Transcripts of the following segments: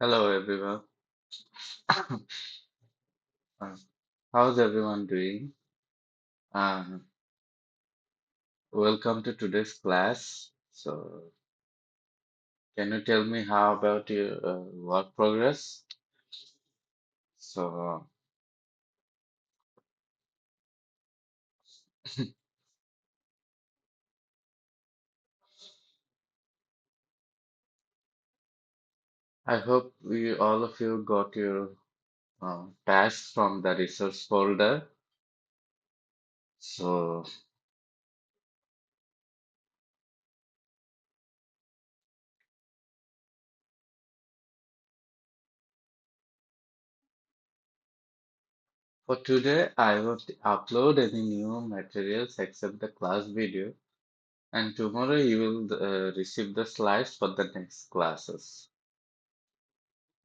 Hello everyone. Uh, How's everyone doing? Uh, Welcome to today's class. So, can you tell me how about your work progress? So, I hope we all of you got your tasks from the resource folder. So, for today, I won't upload any new materials except the class video, and tomorrow you will receive the slides for the next classes.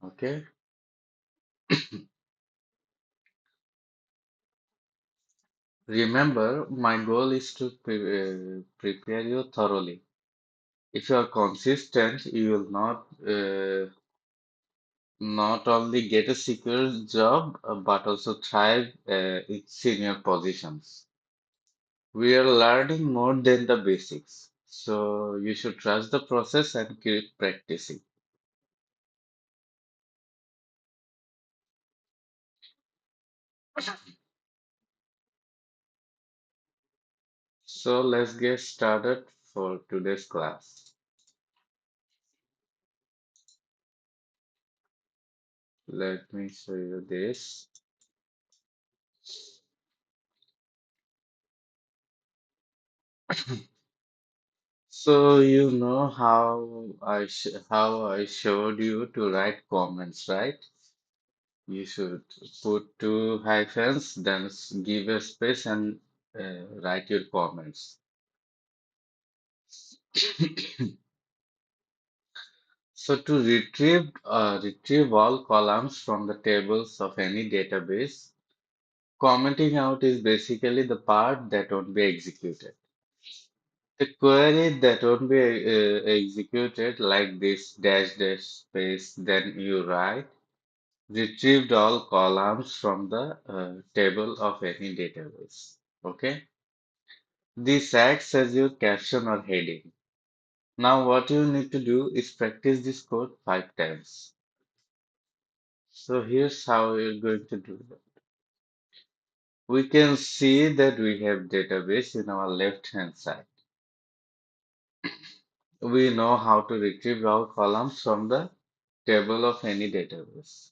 Okay? Remember, my goal is to prepare you thoroughly. If you are consistent, you will not only get a secure job but also thrive in senior positions. We are learning more than the basics, so you should trust the process and keep practicing. So let's get started for today's class. Let me show you this. So you know how I showed you to write comments, right? You should put two hyphens, then give a space and write your comments. So to retrieve all columns from the tables of any database, commenting out is basically the part that won't be executed. The query that won't be executed like this dash dash space, then you write retrieved all columns from the table of any database. Okay, this acts as your caption or heading. Now, what you need to do is practice this code 5 times. So, here's how you're going to do that. We can see that we have database in our left hand side. We know how to retrieve all columns from the table of any database.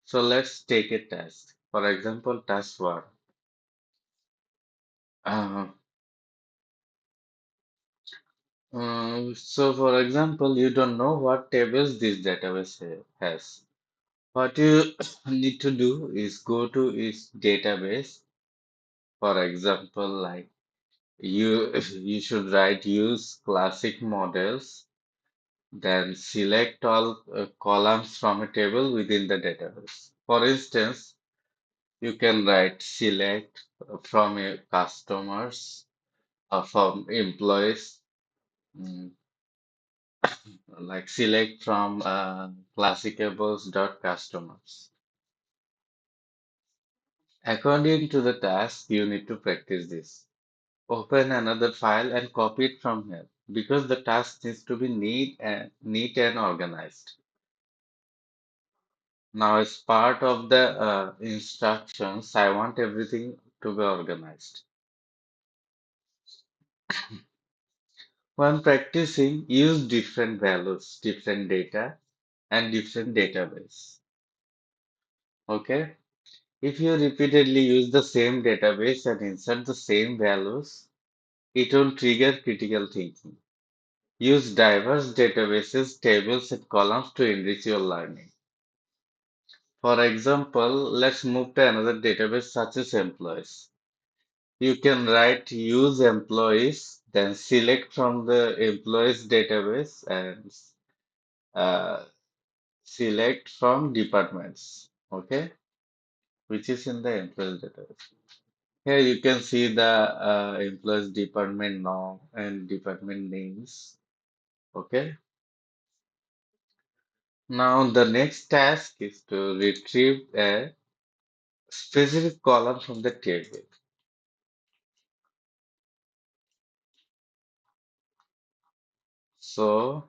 So, let's take a task. For example, task 1. Uh, so, for example, you don't know what tables this database has. What you need to do is go to its database. For example, like you should write use classic models, then select all columns from a table within the database. For instance, you can write select from a customers or from employees. mm, like select from classicables.customers. According to the task, you need to practice this. Open another file and copy it from here because the task needs to be neat and organized. Now, as part of the instructions, I want everything to be organized. When practicing, use different values, different data, and different database. Okay? If you repeatedly use the same database and insert the same values, it will trigger critical thinking. Use diverse databases, tables, and columns to enrich your learning. For example, let's move to another database such as employees. You can write use employees, then select from the employees database and uh, select from departments, okay, which is in the employees database. Here you can see the employees department now and department names. Okay. Now the next task is to retrieve a specific column from the table. So,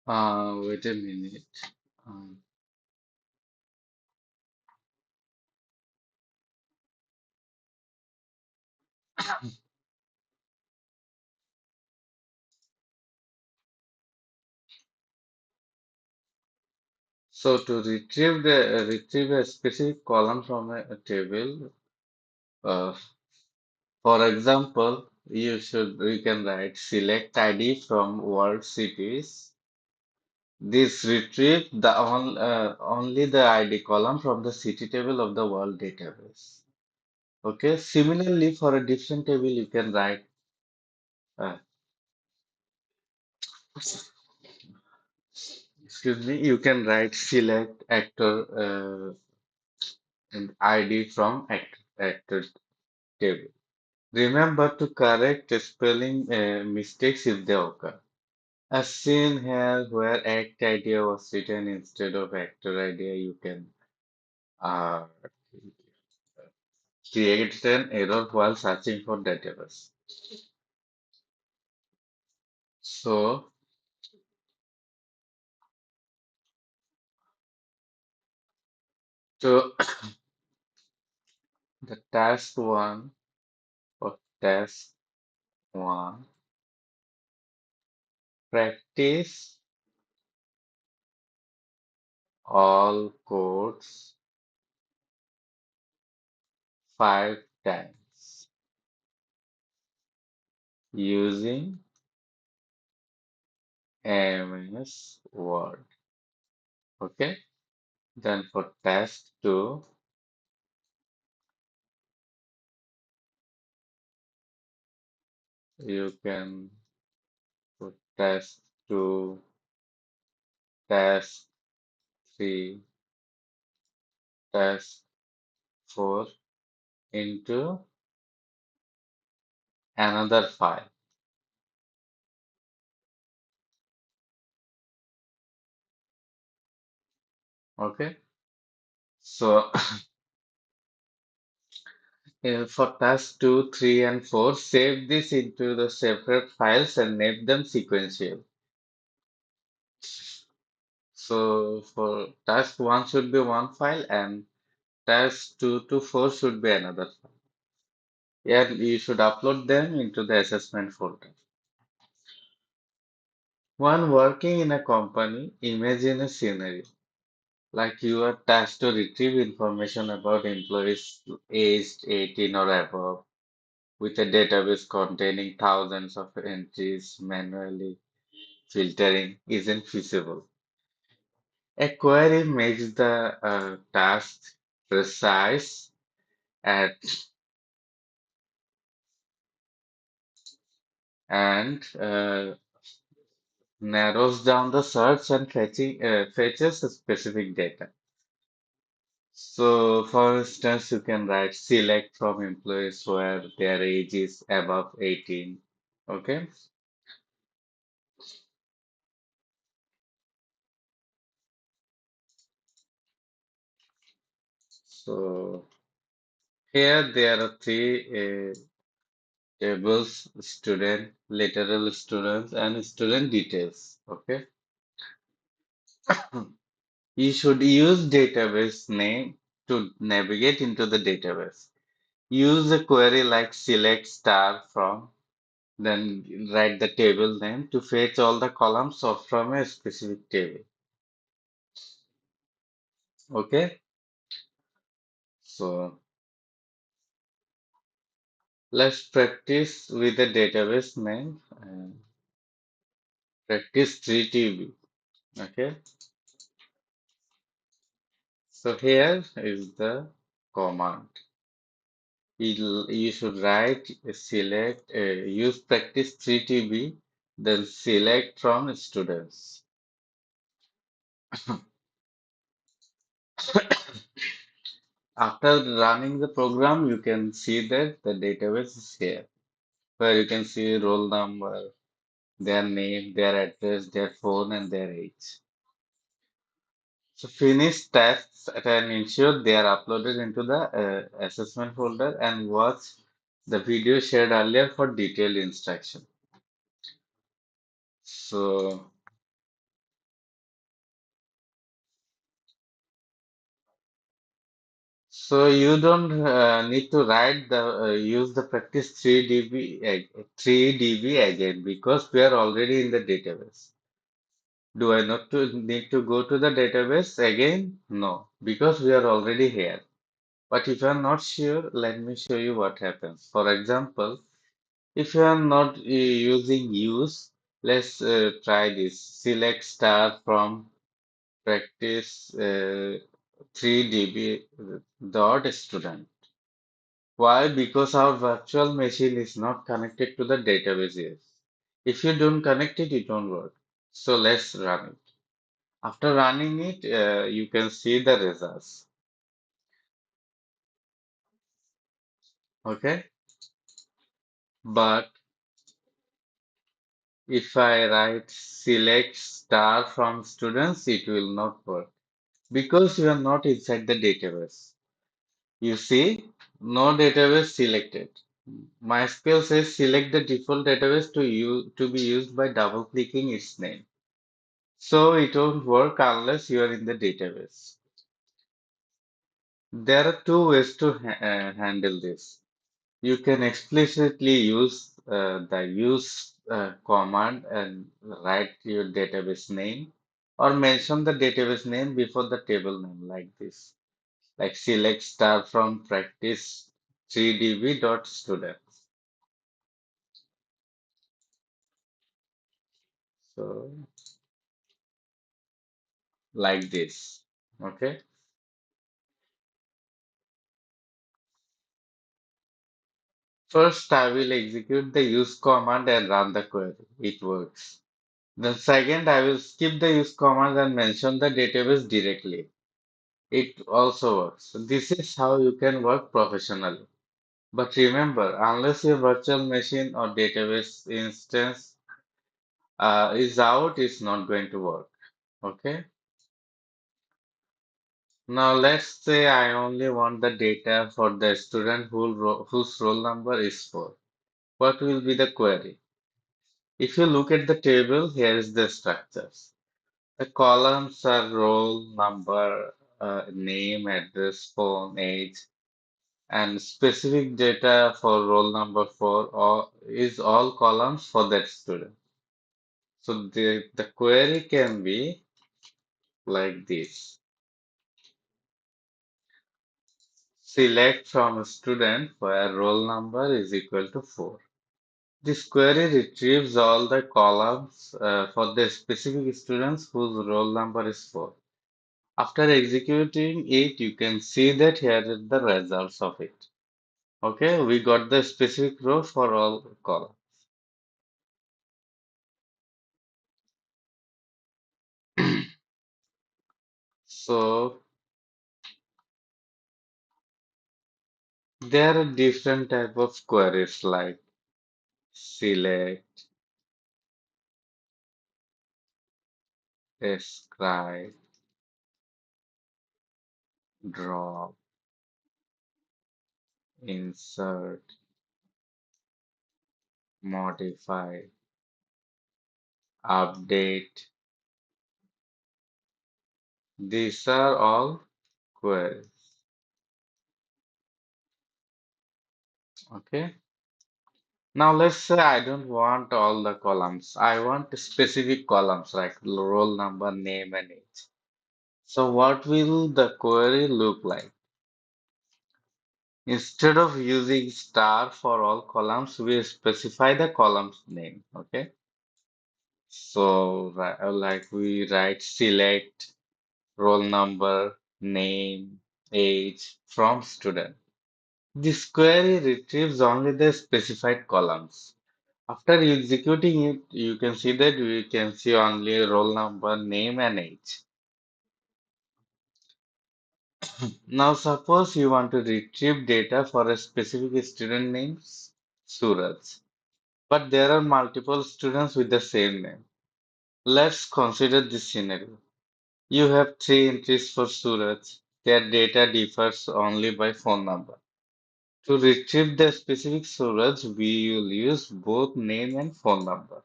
wait a minute. Um, so to retrieve a specific column from a table, uh, for example, you can write select ID from world cities. This retrieve only the ID column from the city table of the world database. Okay. Similarly, for a different table, you can write uh, excuse me. You can write select actor and ID from actor table. Remember to correct spelling mistakes if they occur. As seen here, where act idea was written instead of actor idea, you can uh, create an error while searching for database. So, to the task one, practice all codes 5 times using MS Word. Okay. Then for task two, you can put task two, task three, task four into another file. Okay. So for task 2, 3, and 4, save this into the separate files and name them sequential. So for task 1 should be one file and task 2 to 4 should be another file. Yeah, you should upload them into the assessment folder. When working in a company, imagine a scenario like you are tasked to retrieve information about employees aged 18 or above with a database containing thousands of entries manually filtering isn't feasible. A query makes the task precise and, and narrows down the search and fetches specific data. So, for instance, you can write select from employees where their age is above 18. Okay. So, here there are three tables: student, literal students, and student details. Okay. You should use database name to navigate into the database. Use a query like select star from, then write the table name to fetch all the columns of from a specific table. Okay. So Let's practice with a database name. Practice 3TB. Okay. So here is the command. You should write, select, use practice 3TB, then select from students. After running the program, you can see that the database is here, where you can see roll number, their name, their address, their phone, and their age. So finish tasks and ensure they are uploaded into the assessment folder and watch the video shared earlier for detailed instruction. So, so you don't need to write the use the practice 3DB again because we are already in the database. Do I not to need to go to the database again? No, because we are already here. But if you are not sure, let me show you what happens. For example, if you are not using use, let's try this. Select star from practice 3DB dot student. Why? Because our virtual machine is not connected to the database yet. If you don't connect it, it won't work. So let's run it. After running it, you can see the results. Okay, but if I write select star from students, it will not work because you are not inside the database. You see, no database selected. MySQL says select the default database to be used by double clicking its name. So it won't work unless you are in the database. There are two ways to handle this. You can explicitly use the use command and write your database name or mention the database name before the table name like this, like select star from practice 3db dot students. So like this. Okay. First, I will execute the use command and run the query. It works. Then second, I will skip the use command and mention the database directly. It also works. So this is how you can work professionally. But remember, unless your virtual machine or database instance is out, it's not going to work. Okay. Now let's say I only want the data for the student whose roll number is 4. What will be the query? If you look at the table, here is the structures. The columns are roll number, name, address, phone, age, and specific data for roll number 4 or is all columns for that student. So the query can be like this. Select from a student where roll number is equal to 4. This query retrieves all the columns for the specific students whose roll number is 4. After executing it, you can see that here is the results of it. Okay, we got the specific row for all columns. So there are different type of queries like select, describe, drop, insert, modify, update. These are all queries. Okay. Now let's say I don't want all the columns. I want specific columns like roll number, name, and age. So what will the query look like? Instead of using star for all columns, we specify the column's name. Okay. So, like we write select roll number, name, age from student. This query retrieves only the specified columns. After executing it, you can see that we can see only roll number, name, and age. Now, suppose you want to retrieve data for a specific student name, Suraj, but there are multiple students with the same name. Let's consider this scenario. You have three entries for Suraj. Their data differs only by phone number. To retrieve the specific Suraj, we will use both name and phone number.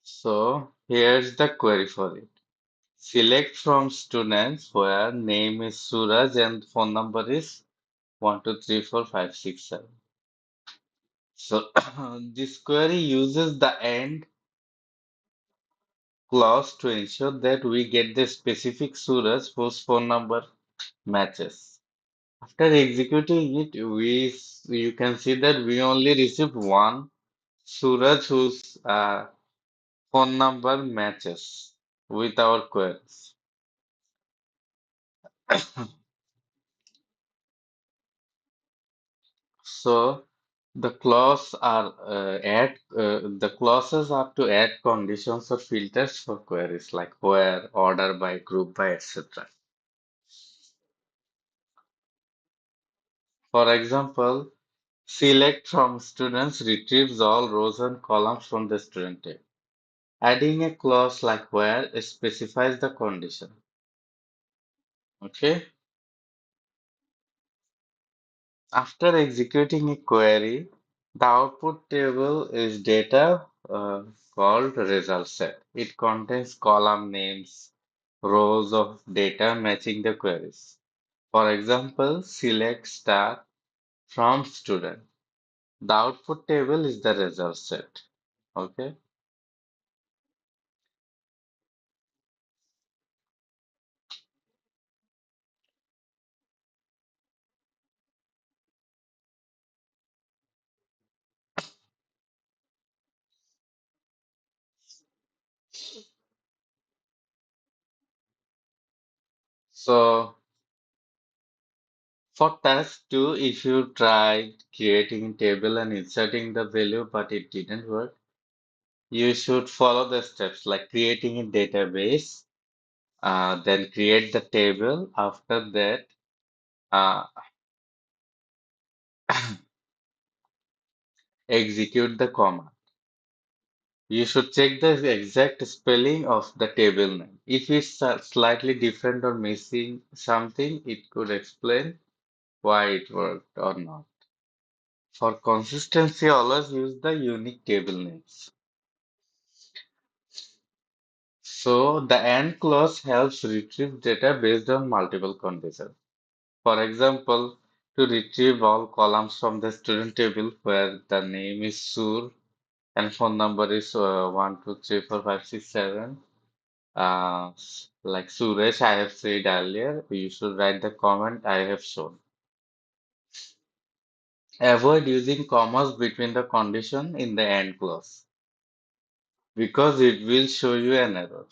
So here's the query for it. Select from students where name is Suraj and phone number is 123456 7. So this query uses the AND clause to ensure that we get the specific Suraj whose phone number matches. After executing it, you can see that we only received one Suraj whose phone number matches with our queries. So the clauses are to add conditions or filters for queries like where, order by, group by, etc. For example, select from students retrieves all rows and columns from the student table. Adding a clause like where specifies the condition. Okay. After executing a query, the output table is data called result set. It contains column names, rows of data matching the queries. For example, select star from student. The output table is the result set. Okay. So for task 2, if you tried creating a table and inserting the value but it didn't work, you should follow the steps like creating a database, then create the table. After that, uh, execute the command. You should check the exact spelling of the table name. If it's slightly different or missing something, it could explain why it worked or not. For consistency, always use the unique table names. So the AND clause helps retrieve data based on multiple conditions. For example, to retrieve all columns from the student table where the name is Sur and phone number is 123456 7. Like Suresh, I have said earlier, you should write the comment I have shown. Avoid using commas between the condition in the AND clause because it will show you an error.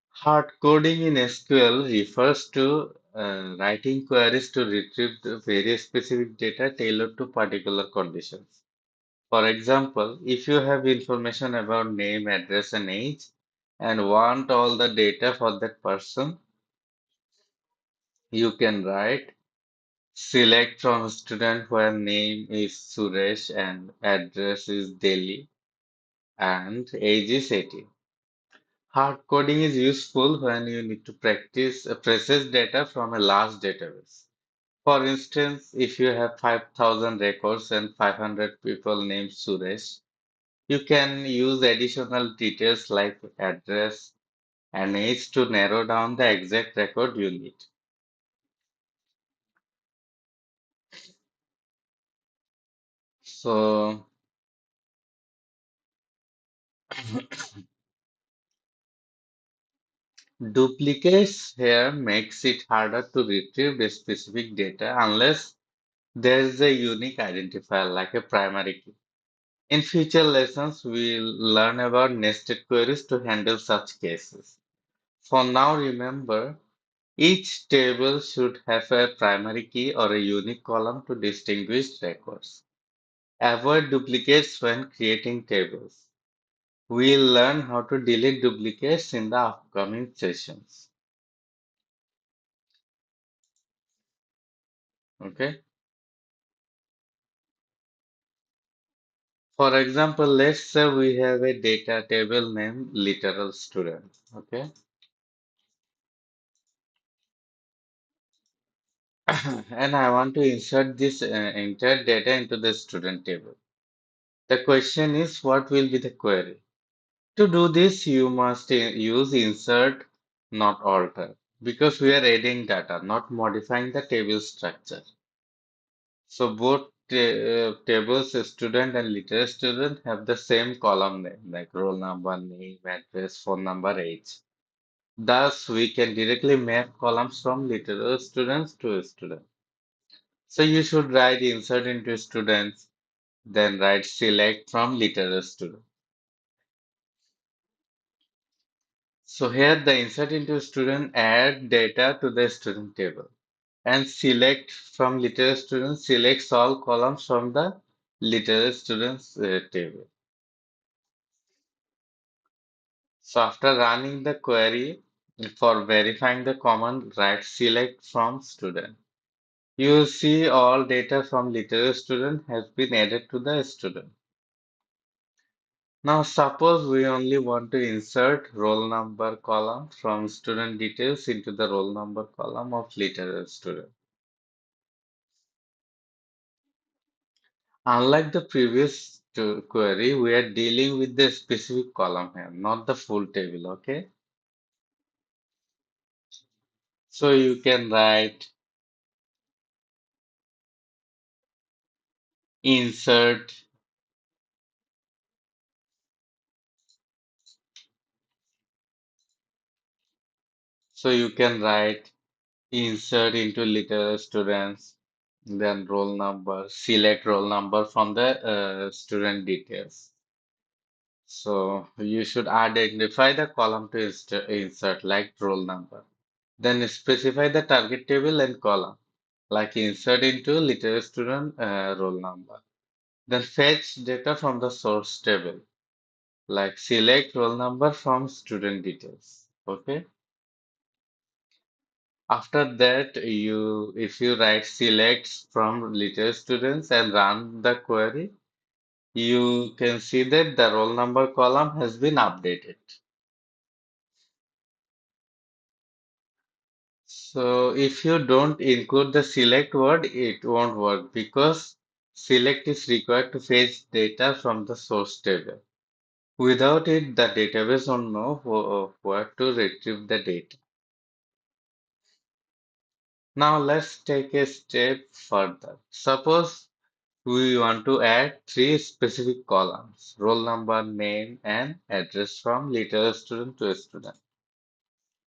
Hard coding in SQL refers to writing queries to retrieve the very specific data tailored to particular conditions. For example, if you have information about name, address, and age, and want all the data for that person, you can write select from student where name is Suresh and address is Delhi and age is 18. Hard coding is useful when you need to process data from a large database. For instance, if you have 5,000 records and 500 people named Suresh, you can use additional details like address and age to narrow down the exact record you need. So, Duplicates here makes it harder to retrieve the specific data unless there is a unique identifier like a primary key. In future lessons, we'll learn about nested queries to handle such cases. For now, remember, each table should have a primary key or a unique column to distinguish records. Avoid duplicates when creating tables. We'll learn how to delete duplicates in the upcoming sessions. Okay. For example, let's say we have a data table named literal student. Okay. And I want to insert this entire data into the student table. The question is, what will be the query? To do this, you must use insert, not alter, because we are adding data, not modifying the table structure. So both tables, student and literate student, have the same column name, like roll number, name, address, phone number, age. Thus, we can directly map columns from literate students to student. So you should write insert into students, then write select from literate student. So here the insert into student add data to the student table and select from literate students selects all columns from the literate students table. So after running the query for verifying the command, write select from student. You will see all data from literate student has been added to the student. Now suppose we only want to insert roll number column from student details into the roll number column of literate student. Unlike the previous query, we are dealing with the specific column here, not the full table, okay? So you can write insert, so you can write insert into literal students, then roll number, select roll number from the student details. So you should identify the column to insert, like roll number. Then specify the target table and column, like insert into literal student roll number. Then fetch data from the source table, like select roll number from student details. Okay. After that, if you write selects from literal students and run the query, you can see that the roll number column has been updated. So if you don't include the select word, it won't work because select is required to fetch data from the source table. Without it, the database won't know where to retrieve the data. Now let's take a step further. Suppose we want to add three specific columns, roll number, name, and address from literal student to student.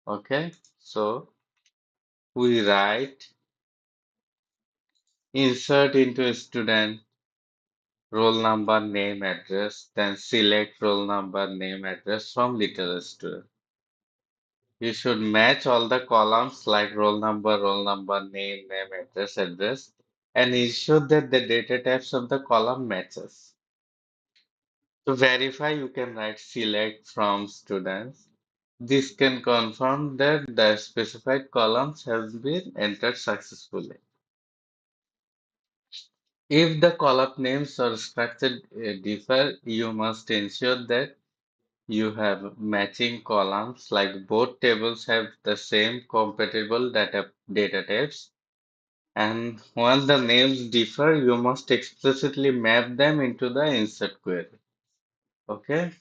Okay, so we write insert into student, roll number, name, address, then select roll number, name, address from literal student. You should match all the columns like roll number, name, address, and ensure that the data types of the column matches. To verify, you can write select from students. This can confirm that the specified columns have been entered successfully. If the column names or structure differ, you must ensure that you have matching columns, like both tables have the same compatible data types. And while the names differ, you must explicitly map them into the insert query. Okay?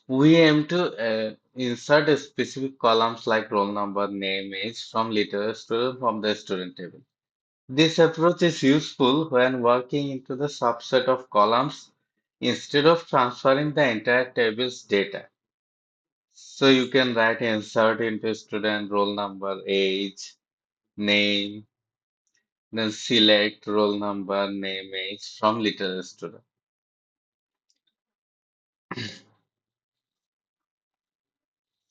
We aim to insert a specific columns like roll number, name, age from literal student from the student table. This approach is useful when working into the subset of columns instead of transferring the entire table's data. So you can write insert into student roll number, age, name, then select roll number, name, age from literal student.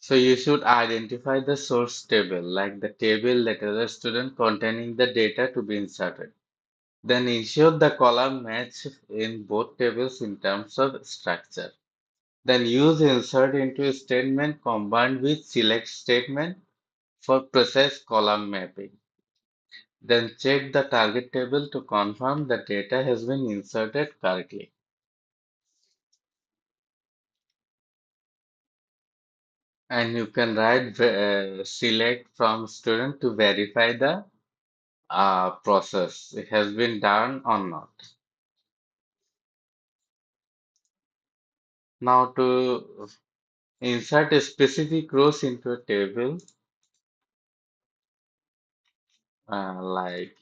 So you should identify the source table, like the table literal student containing the data to be inserted. Then ensure the column match in both tables in terms of structure. Then use insert into statement combined with select statement for precise column mapping. Then check the target table to confirm the data has been inserted correctly. And you can write select from student to verify the process it has been done or not. Now to insert a specific rows into a table, like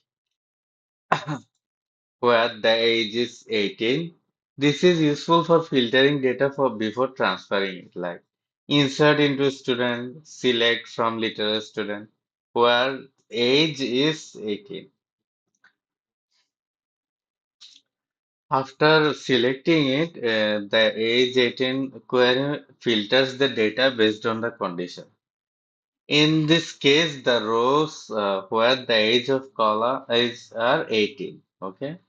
where the age is 18. This is useful for filtering data for before transferring it, like insert into student, select from literal student, where age is 18. After selecting it, the age 18 query filters the data based on the condition. In this case, the rows where the age of column is are 18. Okay.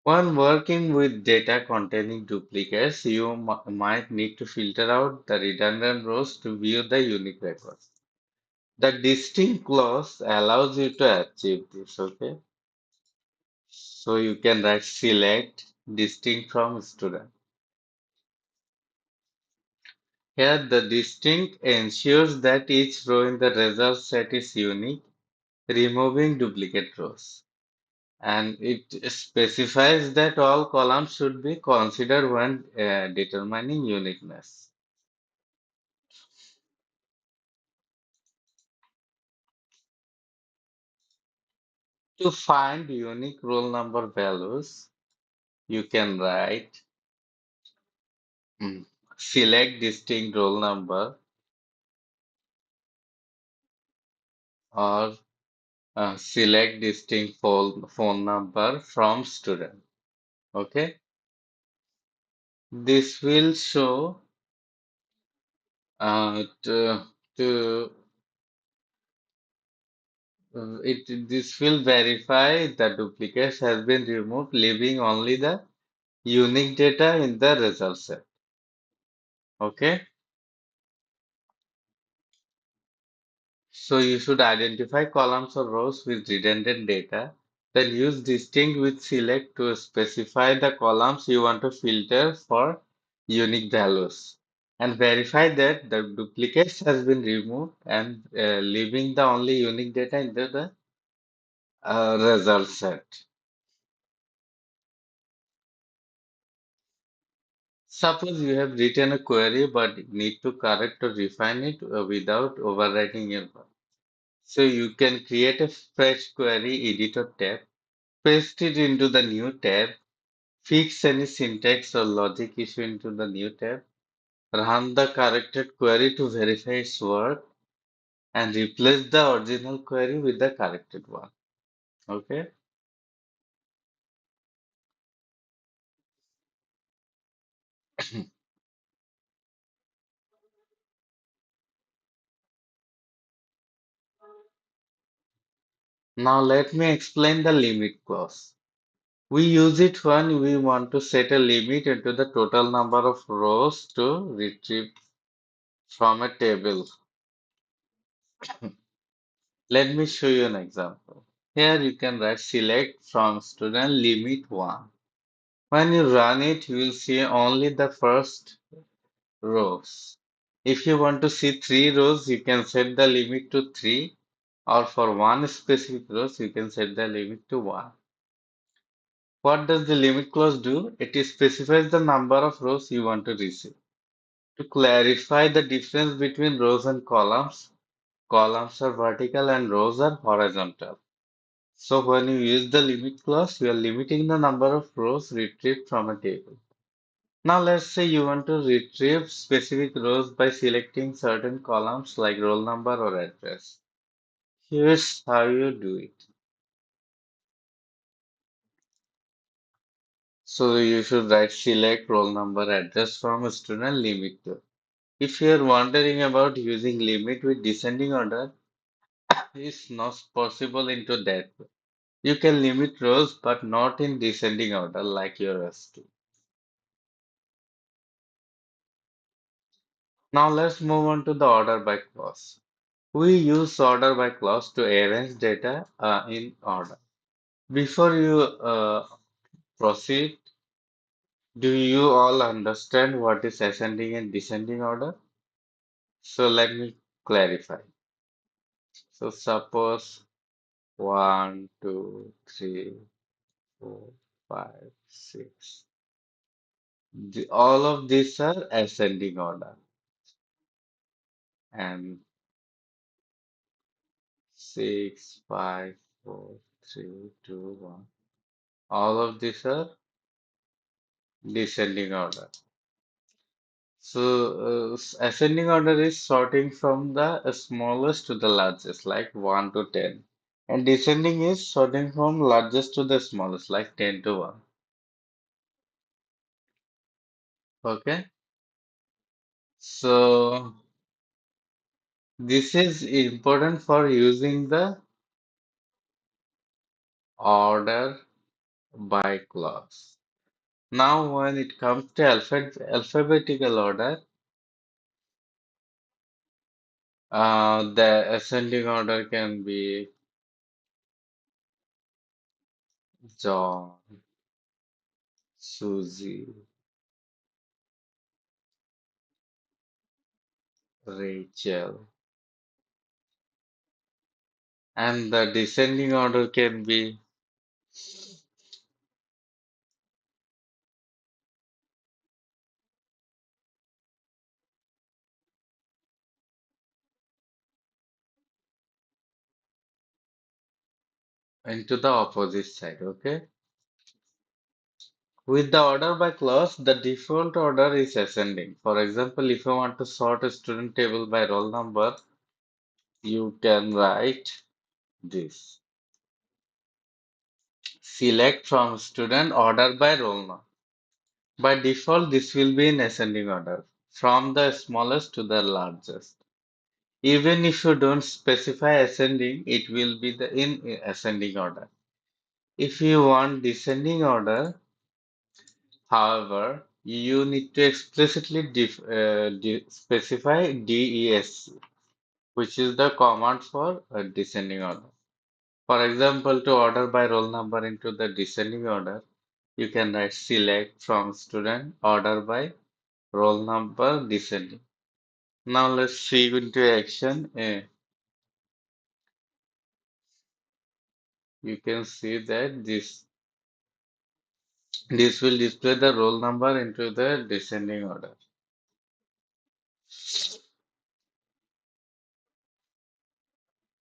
When working with data containing duplicates, you might need to filter out the redundant rows to view the unique records. The distinct clause allows you to achieve this, okay? So you can write select distinct from student. Here, the distinct ensures that each row in the result set is unique, removing duplicate rows. And it specifies that all columns should be considered when determining uniqueness. To find unique roll number values, you can write mm, select distinct roll number or select distinct phone number from student. Okay, this will show to this will verify the duplicates has been removed, leaving only the unique data in the result set. Okay. So you should identify columns or rows with redundant data, then use distinct with select to specify the columns you want to filter for unique values and verify that the duplicates has been removed and leaving the only unique data in the result set. Suppose you have written a query but need to correct or refine it without overwriting your code. So you can create a fresh query editor tab, paste it into the new tab, fix any syntax or logic issue into the new tab, run the corrected query to verify its work, and replace the original query with the corrected one. Okay. Now let me explain the limit clause. We use it when we want to set a limit into the total number of rows to retrieve from a table. Let me show you an example. Here you can write select from student limit 1. When you run it, you will see only the first rows. If you want to see 3 rows, you can set the limit to 3, or for one specific rows, you can set the limit to 1. What does the limit clause do? It specifies the number of rows you want to receive. To clarify the difference between rows and columns, columns are vertical and rows are horizontal. So when you use the limit clause, you are limiting the number of rows retrieved from a table. Now let's say you want to retrieve specific rows by selecting certain columns like roll number or address. Here's how you do it. So you should write select roll number address from a student limit to. If you are wondering about using limit with descending order, it's not possible into that way. You can limit rows but not in descending order like you're asked to. Now let's move on to the order by clause. We use order by clause to arrange data in order. Before you proceed, do you all understand what is ascending and descending order? So let me clarify. So suppose 1, 2, 3, 4, 5, 6. All of these are ascending order. And 6, 5, 4, 3, 2, 1. All of these are descending order. So, ascending order is sorting from the smallest to the largest, like 1 to 10. And descending is sorting from largest to the smallest, like 10 to 1. Okay? So, this is important for using the order by clause. Now, when it comes to alphabetical order, the ascending order can be John, Susie, Rachel, and the descending order can be into the opposite side. Okay. With the order by clause, the default order is ascending. For example, if you want to sort a student table by roll number, you can write this. Select from student order by roll number. By default, this will be in ascending order, from the smallest to the largest. Even if you don't specify ascending, it will be in ascending order. If you want descending order, however, you need to explicitly specify DESC, which is the command for descending order. For example, to order by roll number into the descending order, you can write select from student order by roll number descending. Now let's see into action. You can see that this will display the roll number into the descending order.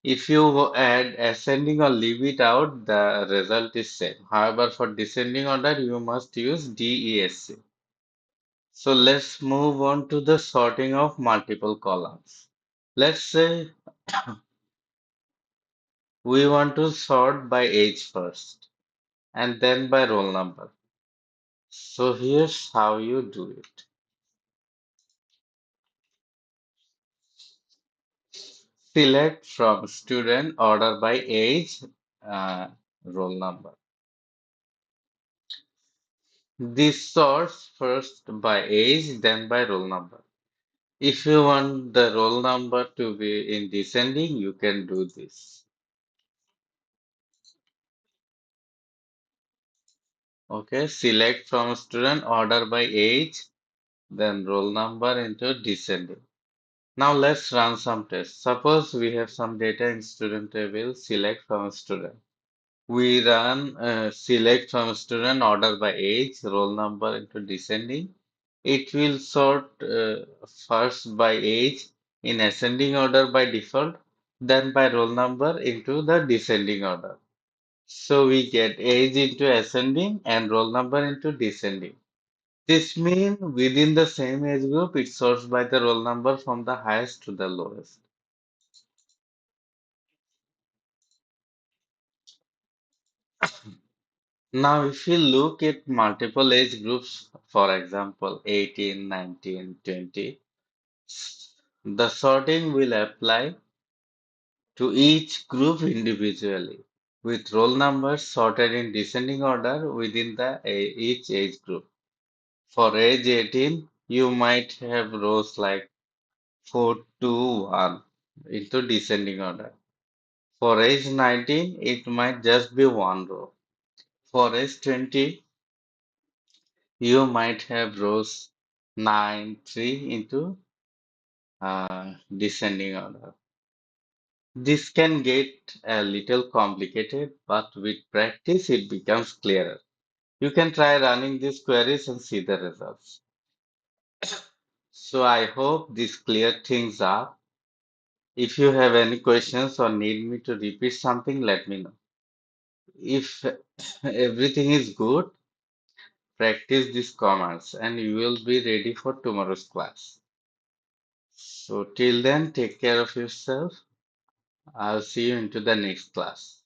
If you add ascending or leave it out, the result is same. However, for descending order, you must use DESC. So let's move on to the sorting of multiple columns. Let's say we want to sort by age first and then by roll number. So here's how you do it. Select from student order by age, uh, roll number. This sorts first by age, then by roll number. If you want the roll number to be in descending, you can do this. Okay, select from student order by age, then roll number into descending. Now let's run some tests. Suppose we have some data in student table, select from student. We run select from student order by age, roll number into descending. It will sort first by age in ascending order by default, then by roll number into the descending order. So we get age into ascending and roll number into descending. This means within the same age group, it sorts by the roll number from the highest to the lowest. Now, if you look at multiple age groups, for example, 18, 19, 20, the sorting will apply to each group individually, with roll numbers sorted in descending order within each age group. For age 18, you might have rows like 4 to 1 into descending order. For age 19, it might just be one row. For age 20, you might have rows 9, 3 into descending order. This can get a little complicated, but with practice it becomes clearer. You can try running these queries and see the results. So I hope this clear things up. If you have any questions or need me to repeat something, let me know. If everything is good, practice these commands and you will be ready for tomorrow's class. So till then, take care of yourself. I'll see you into the next class.